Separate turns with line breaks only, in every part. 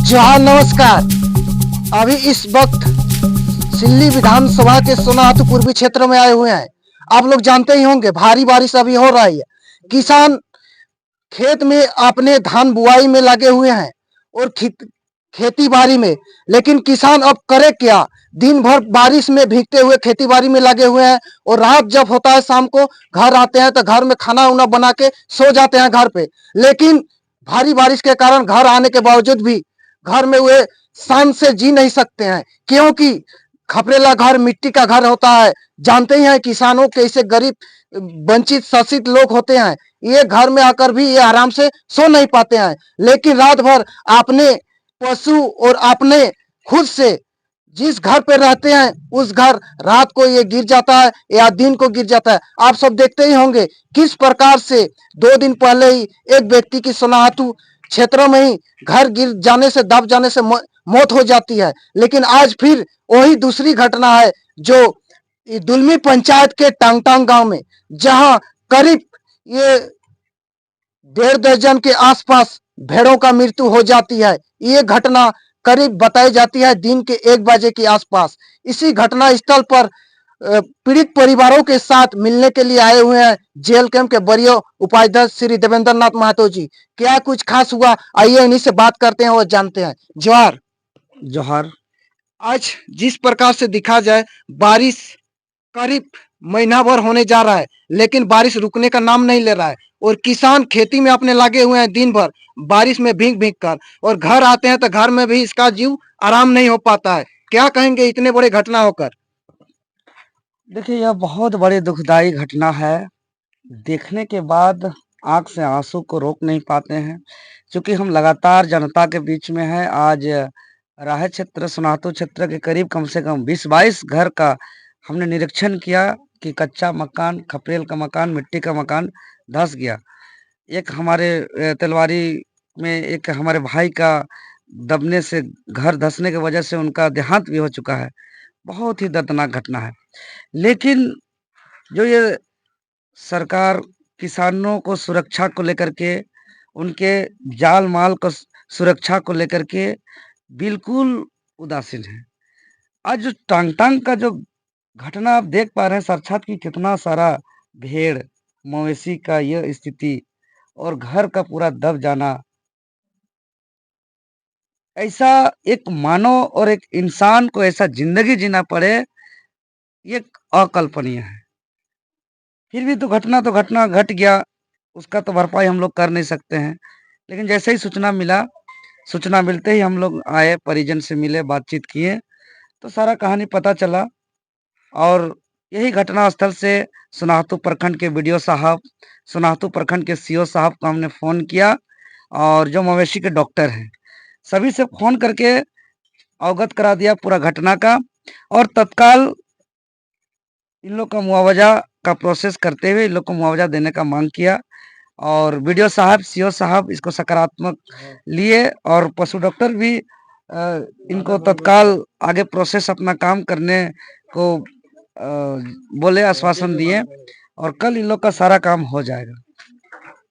जहाँ नमस्कार। अभी इस वक्त सिल्ली विधानसभा के सोनाहातू पूर्वी क्षेत्र में आए हुए हैं। आप लोग जानते ही होंगे भारी बारिश अभी हो रही है। किसान खेत में अपने धान बुआई में लगे हुए हैं और खेती बाड़ी में। लेकिन किसान अब करे क्या, दिन भर बारिश में भीगते हुए खेती बाड़ी में लगे हुए हैं और रात जब होता है शाम को घर आते हैं तो घर में खाना उना बना के सो जाते हैं घर पे। लेकिन भारी बारिश के कारण घर आने के बावजूद भी घर में वे शान से जी नहीं सकते हैं, क्योंकि खपरेला घर मिट्टी का घर होता है। जानते ही हैं किसानों कैसे गरीब वंचित शोषित लोग होते हैं। ये घर में आकर भी ये आराम से सो नहीं पाते हैं। लेकिन रात भर अपने पशु और अपने खुद से जिस घर पे रहते हैं उस घर रात को ये गिर जाता है या दिन को गिर जाता है। आप सब देखते ही होंगे किस प्रकार से 2 दिन पहले ही एक व्यक्ति की सोनाहातू क्षेत्रों में ही घर गिर जाने से दब जाने से मौत हो जाती है। लेकिन आज फिर वही दूसरी घटना है जो दुलमी पंचायत के टांगटांग गांव में, जहां करीब ये 1.5 दर्जन के आसपास भेड़ों का मृत्यु हो जाती है। ये घटना करीब बताई जाती है दिन के 1 बजे के आसपास। इसी घटना स्थल पर पीड़ित परिवारों के साथ मिलने के लिए आए हुए हैं जेल कैंप के वरीय उपाध्यक्ष श्री देवेंद्र नाथ महतो जी। क्या कुछ खास हुआ, आइए इन्हीं से बात करते हैं और जानते हैं। जोहार।
जोहार।
आज जिस प्रकार से दिखा जाए बारिश करीब महीना भर होने जा रहा है, लेकिन बारिश रुकने का नाम नहीं ले रहा है और किसान खेती में अपने लगे हुए हैं दिन भर बारिश में भीग भीग कर, और घर आते हैं तो घर में भी इसका जीव आराम नहीं हो पाता है। क्या कहेंगे इतने बड़े घटना होकर?
देखिए, यह बहुत बड़ी दुखदाई घटना है। देखने के बाद आंख से आंसू को रोक नहीं पाते हैं, क्योंकि हम लगातार जनता के बीच में हैं। आज राह क्षेत्र सोनाहातू क्षेत्र के करीब कम से कम 20-22 घर का हमने निरीक्षण किया कि कच्चा मकान, खपरेल का मकान, मिट्टी का मकान धंस गया। एक हमारे तलवारी में एक हमारे भाई का दबने से, घर धंसने की वजह से उनका देहांत भी हो चुका है। बहुत ही दर्दनाक घटना है। लेकिन जो ये सरकार किसानों को सुरक्षा को लेकर के, उनके जान माल को सुरक्षा को लेकर के बिल्कुल उदासीन है। आज जो टांग-टांग का जो घटना आप देख पा रहे हैं साक्षात, कि कितना सारा भेड़, मवेशी का यह स्थिति और घर का पूरा दब जाना, ऐसा एक मानव और एक इंसान को ऐसा ज़िंदगी जीना पड़े, ये अकल्पनीय है। फिर भी तो घटना घट गया, उसका तो भरपाई हम लोग कर नहीं सकते हैं। लेकिन जैसे ही सूचना मिला, सूचना मिलते ही हम लोग आए, परिजन से मिले, बातचीत किए, तो सारा कहानी पता चला। और यही घटनास्थल से सोनाहातू प्रखंड के बीडीओ साहब, सोनाहातू प्रखंड के सीओ साहब को हमने फ़ोन किया, और जो मवेशी के डॉक्टर हैं, सभी से फ़ोन करके अवगत करा दिया पूरा घटना का। और तत्काल इन लोग का मुआवजा का प्रोसेस करते हुए इन लोग को मुआवजा देने का मांग किया। और बीडीओ साहब, सीओ साहब इसको सकारात्मक लिए, और पशु डॉक्टर भी इनको तत्काल आगे प्रोसेस अपना काम करने को बोले, आश्वासन दिए, और कल इन लोग का सारा काम हो जाएगा,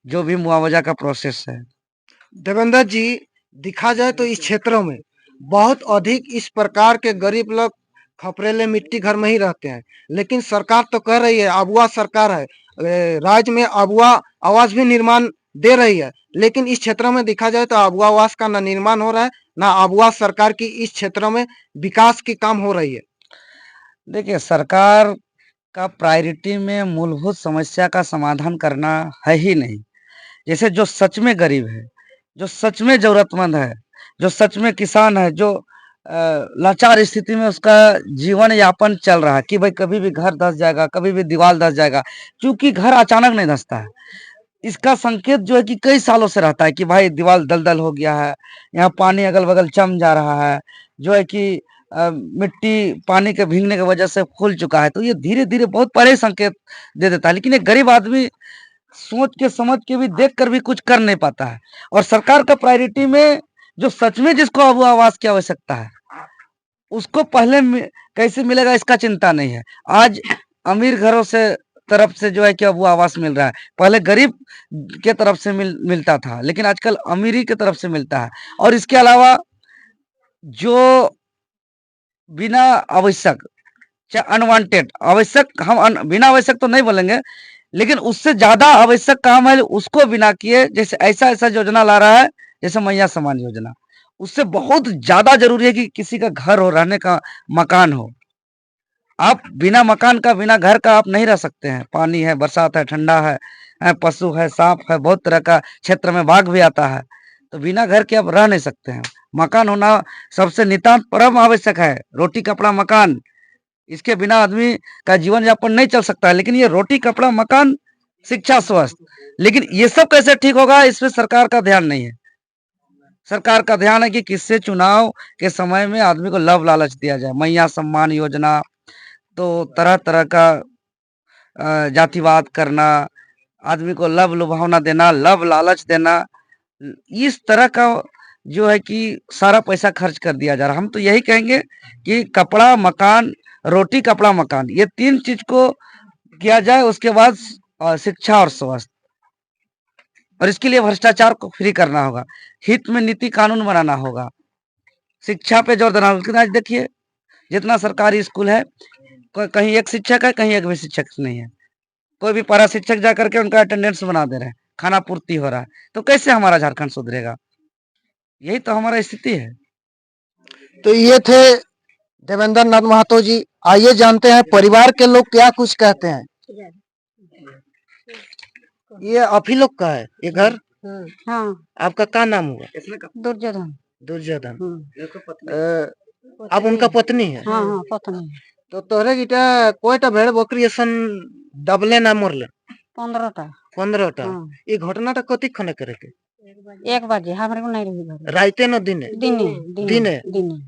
जो भी मुआवजा का प्रोसेस है।
देवेंद्र जी, दिखा जाए तो इस क्षेत्रों में बहुत अधिक इस प्रकार के गरीब लोग खपरेले मिट्टी घर में ही रहते हैं। लेकिन सरकार तो कह रही है, अबुआ सरकार है, राज्य में अबुआ आवास भी निर्माण दे रही है। लेकिन इस क्षेत्रों में देखा जाए तो अबुआ आवास का ना निर्माण हो रहा है, ना अबुआ सरकार की इस क्षेत्रों में विकास की काम हो रही है।
देखिए, सरकार का प्रायोरिटी में मूलभूत समस्या का समाधान करना है ही नहीं। जैसे जो सच में गरीब है, जो सच में ज़रूरतमंद है, जो सच में किसान है, जो लाचार स्थिति में उसका जीवन यापन चल रहा है कि भाई कभी भी घर धँस जाएगा, कभी भी दीवार धँस जाएगा। चूँकि घर अचानक नहीं धँसता है, इसका संकेत जो है कि कई सालों से रहता है कि भाई दीवार दलदल हो गया है, यहाँ पानी अगल-बगल जम जा रहा है, जो है कि मिट्टी पानी के भीगने की वजह से फूल चुका है। तो ये धीरे-धीरे बहुत बड़े संकेत दे देता है, लेकिन एक गरीब आदमी सोच के समझ के भी देख कर भी कुछ कर नहीं पाता है। और सरकार का प्रायोरिटी में जो सच में जिसको अब आवास की आवश्यकता है, उसको पहले कैसे मिलेगा इसका चिंता नहीं है। आज अमीर घरों से तरफ से जो है कि अब वो आवास मिल रहा है। पहले गरीब के तरफ से मिलता था, लेकिन आजकल अमीरी की तरफ से मिलता है। और इसके अलावा जो बिना आवश्यक, चाहे अनवांटेड, आवश्यक हम बिना आवश्यक तो नहीं बोलेंगे, लेकिन उससे ज्यादा आवश्यक काम है उसको बिना किए, जैसे ऐसा ऐसा योजना ला रहा है जैसे मैया समान योजना, उससे बहुत ज्यादा जरूरी है कि किसी का घर हो, रहने का मकान हो। आप बिना मकान का, बिना घर का आप नहीं रह सकते हैं। पानी है, बरसात है, ठंडा है, पशु है, सांप है, बहुत तरह का क्षेत्र में बाघ भी आता है, तो बिना घर के आप रह नहीं सकते हैं। मकान होना सबसे नितांत परम आवश्यक है। रोटी कपड़ा मकान, इसके बिना आदमी का जीवन यापन नहीं चल सकता है। लेकिन ये रोटी कपड़ा मकान, शिक्षा, स्वास्थ्य, लेकिन ये सब कैसे ठीक होगा, इसमें सरकार का ध्यान नहीं है। सरकार का ध्यान है कि किससे चुनाव के समय में आदमी को लव लालच दिया जाए। मैया सम्मान योजना, तो तरह तरह का जातिवाद करना, आदमी को लव लुभावना देना, लव लालच देना, इस तरह का जो है कि सारा पैसा खर्च कर दिया जा रहा है। हम तो यही कहेंगे कि कपड़ा मकान, रोटी कपड़ा मकान, ये 3 चीज को किया जाए। उसके बाद शिक्षा और स्वास्थ्य, और इसके लिए भ्रष्टाचार को फ्री करना होगा, हित में नीति कानून बनाना होगा, शिक्षा पे जोर देना होगा। आज देखिए जितना सरकारी स्कूल है, कहीं एक शिक्षक है, कहीं एक भी शिक्षक नहीं है। कोई भी पारा शिक्षक जा करके उनका अटेंडेंस बना दे रहे हैं, खाना पूर्ति हो रहा है, तो कैसे हमारा झारखंड सुधरेगा? यही तो हमारा स्थिति है।
तो ये थे देवेंद्र नाथ महतो जी। आइए जानते हैं परिवार के लोग क्या कुछ कहते हैं। ये आप ही लोग का है ये घर?
हाँ,
आपका क्या नाम हुआ?
दुर्योधन।
दुर्योधन।
हाँ,
आप उनका पत्नी है?
हाँ, हाँ, पत्नी।
तो तोहरे गिटा कोईटा भेड़ बकरी असन दबले ना मरले?
15टा।
15टा।
हाँ।
ये घटनाटा कथी खने करे के?
1 बजे हमरे को नहीं रही घर।
राइते न दिने?
दिने
दिने?
दिने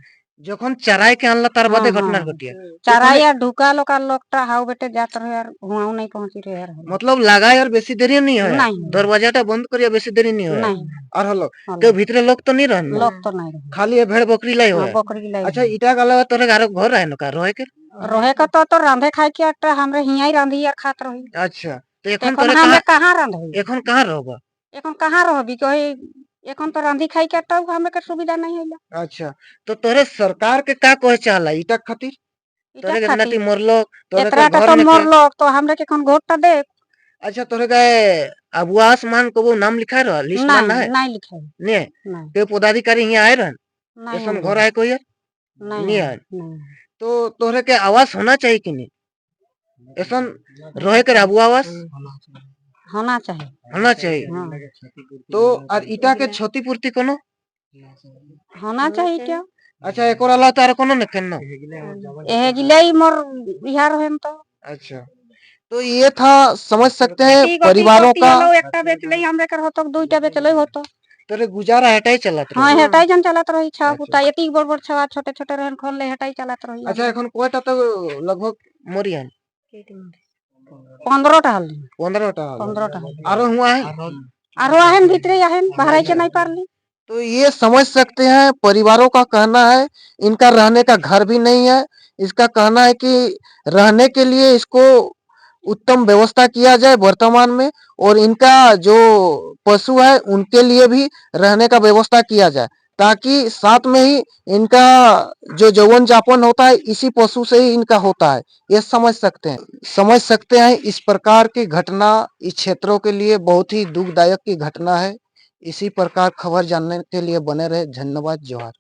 যখন চড়াই के आनला तार बादे
हाँ,
घटना
हाँ।
घटिया।
चारा यार ढुका लोका लोकटा हाउ बेटे जात रहे यार, हुआऊ नहीं पहुंची रहे यार।
मतलब लगा यार बेसी देरी नहीं है?
नहीं।
दरवाजाटा बंद करिया बेसी देरी नहीं है?
नहीं,
और हलो
हलो।
के भीतरे लोग तो नहीं रहन?
लोग तो नहीं रहे।
खाली ये भेड़ बकरी लाई
हाँ,
होय?
बकरी लाई।
अच्छा इटा के अलावा तोरे घर घर है न का रहे के?
रहे का तो रांधे खाए के अट्टा हमरे हिया ही रांधी यार खात रही।
अच्छा तो
एखन
तोरे
हमें कहाँ रांधे?
एखन कहाँ रहबा?
एखन कहाँ रहबी कहे, एखन तो रांधी खाई के अट्टा हमें के सुविधा नहीं है।
अच्छा तो तोरे सरकार के का कहे चाहला इटा खातिर? तोरे के नाती मरलो, तोरे
एतरा
के घर
तो
में
मोर लोग तो हमरे के कौन घोट दे?
अच्छा तोरे के आवास मान को वो नाम लिखा रहा लिस्ट में ना है?
नहीं लिखा है।
नहीं
नहीं,
के पदाधिकारी यहाँ आए रहन?
नहीं,
ऐसन घर आए कोई यार?
नहीं,
नहीं आए।
नहीं।
तो तोहरे के आवास होना चाहिए कि नहीं? ऐसन रहे के आबू आवास
होना चाहिए।
होना चाहिए।
हाँ,
तो और ईटा के क्षतिपूर्ति कोनो?
होना चाहिए क्या?
अच्छा एक और अलावा तार कोनो न केनो?
एहे गिले ही मोर बिहार होम तो।
अच्छा तो ये था, समझ सकते हैं परिवारों का।
एकटा बेच लई हमरे कर होतो, दुईटा बेच लई होतो।
तेरे गुजारा हटाई चलत रहे।
हाँ, हेटाई जन चलत रही छा पुता, एती बड़ बड़ छवा छोटे छोटे रहन खोल ले हेटाई चलत रही।
अच्छा এখন কয়টা তো लगभग मरियान?
15टा हल।
15टा
15टा।
आरो हुआ है?
आरो आहन भीतरे आहन बाहर के नहीं पारली।
तो ये समझ सकते हैं परिवारों का कहना है इनका रहने का घर भी नहीं है। इसका कहना है कि रहने के लिए इसको उत्तम व्यवस्था किया जाए वर्तमान में, और इनका जो पशु है उनके लिए भी रहने का व्यवस्था किया जाए, ताकि साथ में ही इनका जो जीवन यापन होता है इसी पशु से ही इनका होता है। ये समझ सकते हैं इस प्रकार की घटना इस क्षेत्रों के लिए बहुत ही दुखदायक की घटना है। इसी प्रकार खबर जानने के लिए बने रहे। धन्यवाद। जोहार।